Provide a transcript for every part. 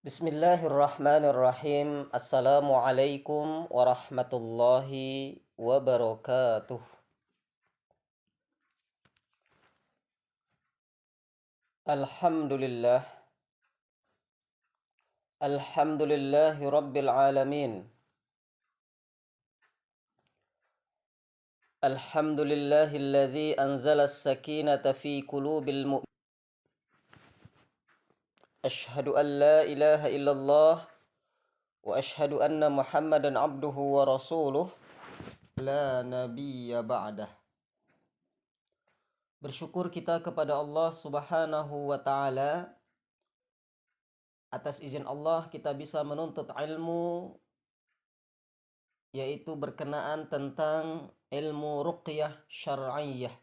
Bismillahirrahmanirrahim. Assalamualaikum warahmatullahi wabarakatuh. Alhamdulillah. Alhamdulillahi rabbil alamin. Alhamdulillahilladzi anzala as-sakinata fi qulubil mu'minin. Ashhadu an la ilaha illallah wa ashhadu anna Muhammadan abduhu wa rasuluh la nabiyya ba'dah. Bersyukur kita kepada Allah Subhanahu wa taala. Atas izin Allah kita bisa menuntut ilmu, yaitu berkenaan tentang ilmu ruqyah syar'iyyah.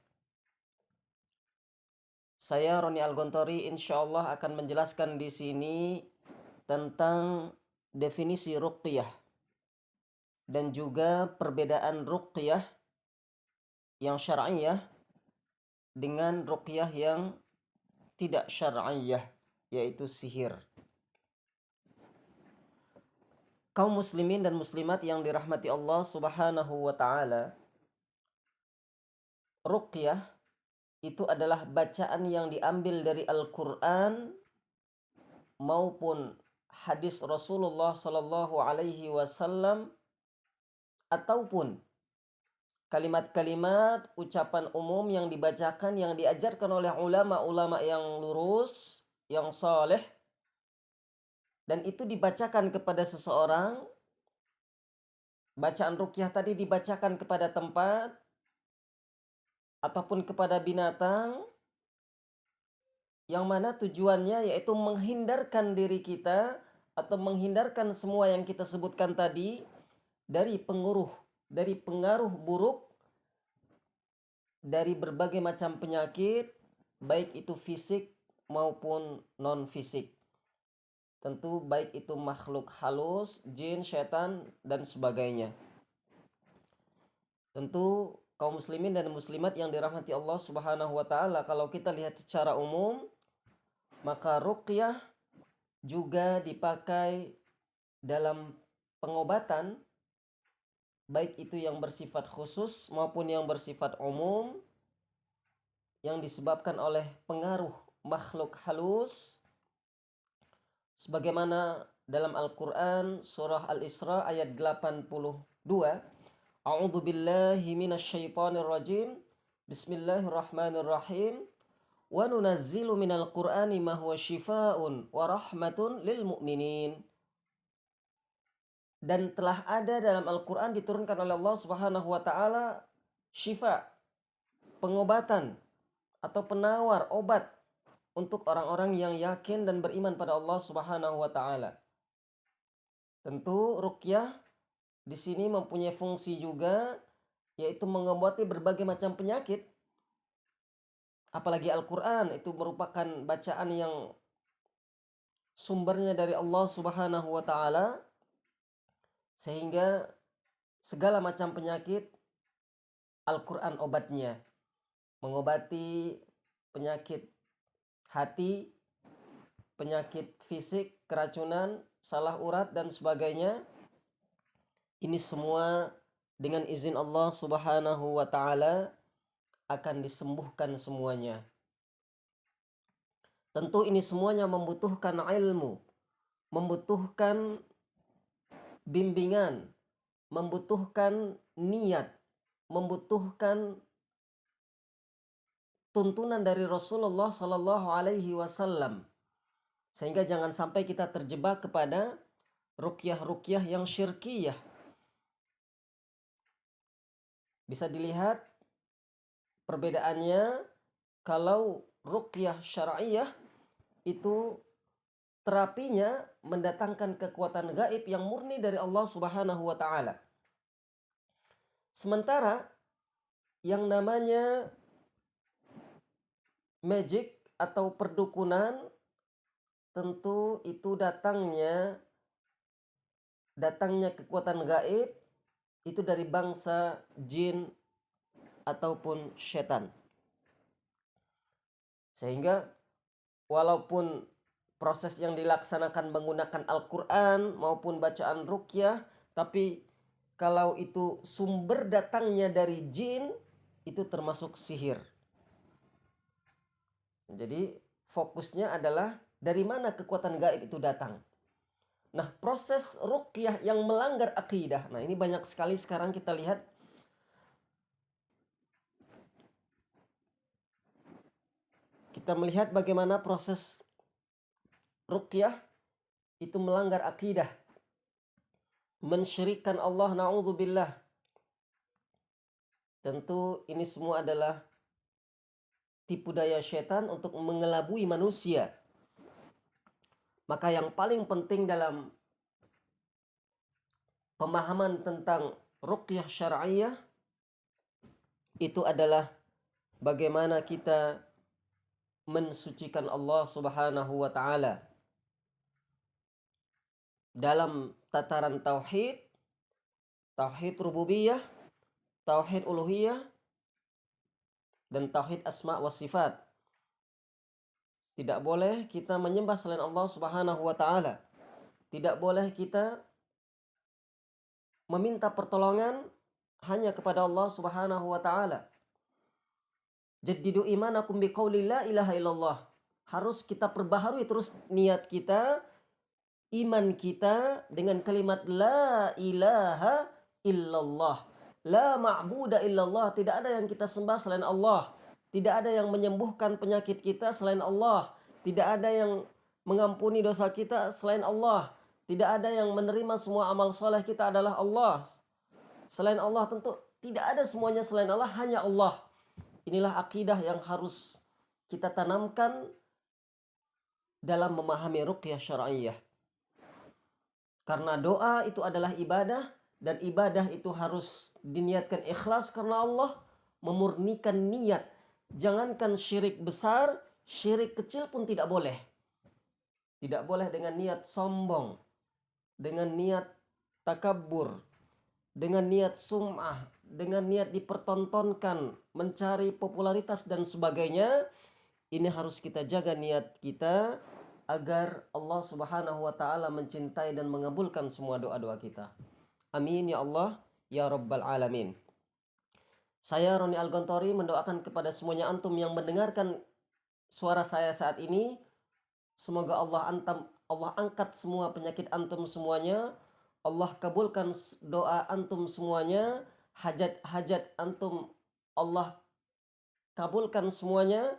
Saya Roni Al-Gontori insyaallah akan menjelaskan di sini tentang definisi ruqyah dan juga perbedaan ruqyah yang syar'iyyah dengan ruqyah yang tidak syar'iyyah, yaitu sihir. Kaum muslimin dan muslimat yang dirahmati Allah Subhanahu wa taala, ruqyah itu adalah bacaan yang diambil dari Al-Qur'an maupun hadis Rasulullah sallallahu alaihi wasallam ataupun kalimat-kalimat ucapan umum yang dibacakan yang diajarkan oleh ulama-ulama yang lurus, yang saleh, dan itu dibacakan kepada seseorang. Bacaan ruqyah tadi dibacakan kepada tempat ataupun kepada binatang, yang mana tujuannya yaitu menghindarkan diri kita atau menghindarkan semua yang kita sebutkan tadi dari pengaruh buruk dari berbagai macam penyakit, baik itu fisik maupun non fisik. Tentu baik itu makhluk halus, jin, setan dan sebagainya. Tentu kaum muslimin dan muslimat yang dirahmati Allah Subhanahu wa taala, kalau kita lihat secara umum, maka ruqyah juga dipakai dalam pengobatan, baik itu yang bersifat khusus maupun yang bersifat umum, yang disebabkan oleh pengaruh makhluk halus, sebagaimana dalam Al-Quran surah Al-Isra ayat 82. A'udzu billahi minasyaitonir rajim. Bismillahirrahmanirrahim. Wa nunazzilu minal Qur'ani ma huwa syifaa'un wa rahmatun lil mu'minin. Dan telah ada dalam Al-Qur'an diturunkan oleh Allah Subhanahu wa taala syifa, pengobatan atau penawar obat untuk orang-orang yang yakin dan beriman pada Allah Subhanahu wa taala. Tentu ruqyah di sini mempunyai fungsi juga, yaitu mengobati berbagai macam penyakit. Apalagi Al-Qur'an itu merupakan bacaan yang sumbernya dari Allah Subhanahu wa taala, sehingga segala macam penyakit Al-Qur'an obatnya. Mengobati penyakit hati, penyakit fisik, keracunan, salah urat dan sebagainya. Ini semua dengan izin Allah Subhanahu wa taala akan disembuhkan semuanya. Tentu ini semuanya membutuhkan ilmu, membutuhkan bimbingan, membutuhkan niat, membutuhkan tuntunan dari Rasulullah sallallahu alaihi wasallam. Sehingga jangan sampai kita terjebak kepada ruqyah-ruqyah yang syirkiyah. Bisa dilihat perbedaannya. Kalau ruqyah syar'iyyah itu terapinya mendatangkan kekuatan gaib yang murni dari Allah Subhanahu wa taala. Sementara yang namanya magic atau perdukunan, tentu itu datangnya kekuatan gaib itu dari bangsa jin ataupun setan. Sehingga walaupun proses yang dilaksanakan menggunakan Al-Quran maupun bacaan ruqyah, tapi kalau itu sumber datangnya dari jin, itu termasuk sihir. Jadi fokusnya adalah dari mana kekuatan gaib itu datang. Nah, proses ruqyah yang melanggar akidah. Nah, ini banyak sekali sekarang kita lihat. Kita melihat bagaimana proses ruqyah itu melanggar akidah. Mensyirikkan Allah, na'udzubillah. Tentu ini semua adalah tipu daya syaitan untuk mengelabui manusia. Maka yang paling penting dalam pemahaman tentang ruqyah syar'iyah itu adalah bagaimana kita mensucikan Allah Subhanahu wa taala dalam tataran tauhid, tauhid rububiyah, tauhid uluhiyah, dan tauhid asma wa sifat. Tidak boleh kita menyembah selain Allah Subhanahu wa taala. Tidak boleh kita meminta pertolongan hanya kepada Allah Subhanahu wa taala. Jaddidu imanakum biqauli la ilaha illallah. Harus kita perbaharui terus niat kita, iman kita dengan kalimat la ilaha illallah. La ma'buda illallah. Tidak ada yang kita sembah selain Allah. Tidak ada yang menyembuhkan penyakit kita selain Allah. Tidak ada yang mengampuni dosa kita selain Allah. Tidak ada yang menerima semua amal soleh kita adalah Allah. Selain Allah tentu tidak ada semuanya selain Allah, hanya Allah. Inilah akidah yang harus kita tanamkan dalam memahami ruqyah syar'iyah. Karena doa itu adalah ibadah, dan ibadah itu harus diniatkan ikhlas karena Allah, memurnikan niat. Jangankan syirik besar, syirik kecil pun tidak boleh. Tidak boleh dengan niat sombong, dengan niat takabur, dengan niat sum'ah, dengan niat dipertontonkan, mencari popularitas dan sebagainya. Ini harus kita jaga niat kita agar Allah Subhanahu wa taala mencintai dan mengabulkan semua doa-doa kita. Amin ya Allah ya Rabbal alamin. Saya Roni Al-Gontori mendoakan kepada semuanya antum yang mendengarkan suara saya saat ini, semoga Allah angkat semua penyakit antum semuanya. Allah kabulkan doa antum semuanya. Hajat-hajat antum Allah kabulkan semuanya.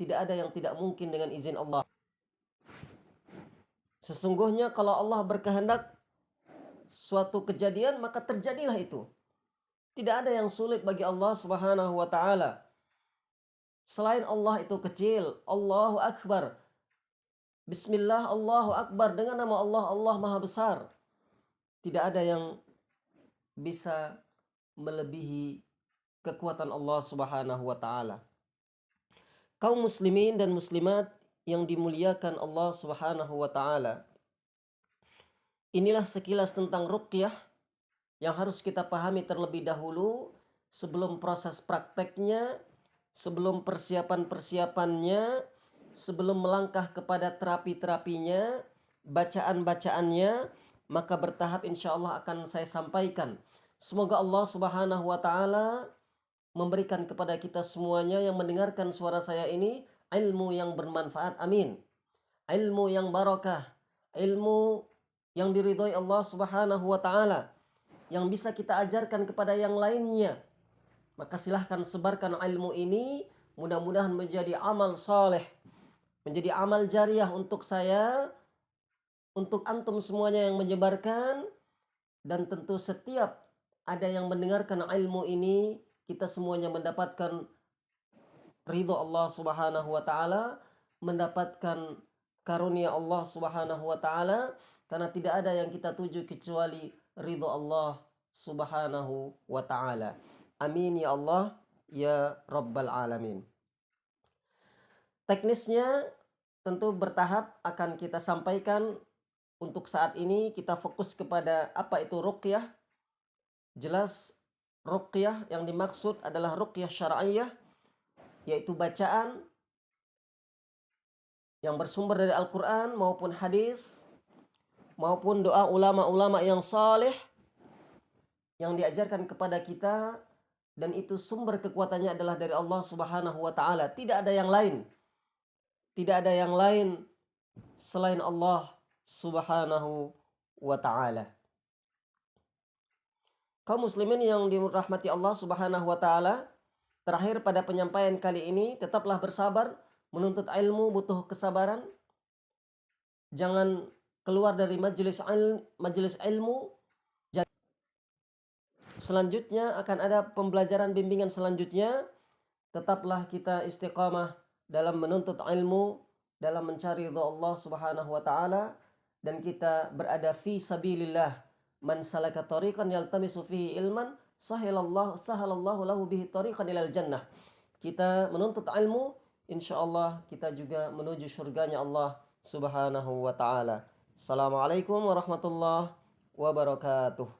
Tidak ada yang tidak mungkin dengan izin Allah. Sesungguhnya kalau Allah berkehendak suatu kejadian, maka terjadilah itu. Tidak ada yang sulit bagi Allah Subhanahu wa taala. Selain Allah itu kecil. Allahu Akbar. Bismillah, Allahu Akbar. Dengan nama Allah, Allah Maha Besar. Tidak ada yang bisa melebihi kekuatan Allah Subhanahu wa taala. Kaum muslimin dan muslimat yang dimuliakan Allah Subhanahu wa taala. Inilah sekilas tentang ruqyah yang harus kita pahami terlebih dahulu sebelum proses prakteknya, sebelum persiapan-persiapannya, sebelum melangkah kepada terapi-terapinya, bacaan-bacaannya, maka bertahap insyaallah akan saya sampaikan. Semoga Allah Subhanahu wa taala memberikan kepada kita semuanya yang mendengarkan suara saya ini ilmu yang bermanfaat. Amin. Ilmu yang barakah, ilmu yang diridhoi Allah Subhanahu wa taala, yang bisa kita ajarkan kepada yang lainnya. Maka silahkan sebarkan ilmu ini, mudah-mudahan menjadi amal saleh, menjadi amal jariah untuk saya, untuk antum semuanya yang menyebarkan, dan tentu setiap ada yang mendengarkan ilmu ini, kita semuanya mendapatkan ridho Allah Subhanahu wa taala, mendapatkan karunia Allah Subhanahu wa taala, karena tidak ada yang kita tuju kecuali ridho Allah Subhanahu wa taala. Amin ya Allah ya Rabbal alamin. Teknisnya tentu bertahap akan kita sampaikan. Untuk saat ini kita fokus kepada apa itu ruqyah. Jelas ruqyah yang dimaksud adalah ruqyah syar'iyah, yaitu bacaan yang bersumber dari Al-Quran maupun hadis, maupun doa ulama-ulama yang saleh yang diajarkan kepada kita, dan itu sumber kekuatannya adalah dari Allah Subhanahu wa taala. Tidak ada yang lain. Tidak ada yang lain selain Allah Subhanahu wa taala. Kaum muslimin yang dirahmati Allah Subhanahu wa taala, terakhir pada penyampaian kali ini, tetaplah bersabar. Menuntut ilmu butuh kesabaran. Jangan keluar dari majelis ilmu. Selanjutnya akan ada pembelajaran bimbingan selanjutnya. Tetaplah kita istiqamah dalam menuntut ilmu, dalam mencari ridha Allah Subhanahu wa taala, dan kita berada fi sabilillah. Man salaka tariqan yaltamisu fihi ilman sahalallahu lahu bihi tariqan ilal jannah. Kita menuntut ilmu, insyaallah kita juga menuju surganya Allah Subhanahu wa taala. Assalamualaikum warahmatullahi wabarakatuh.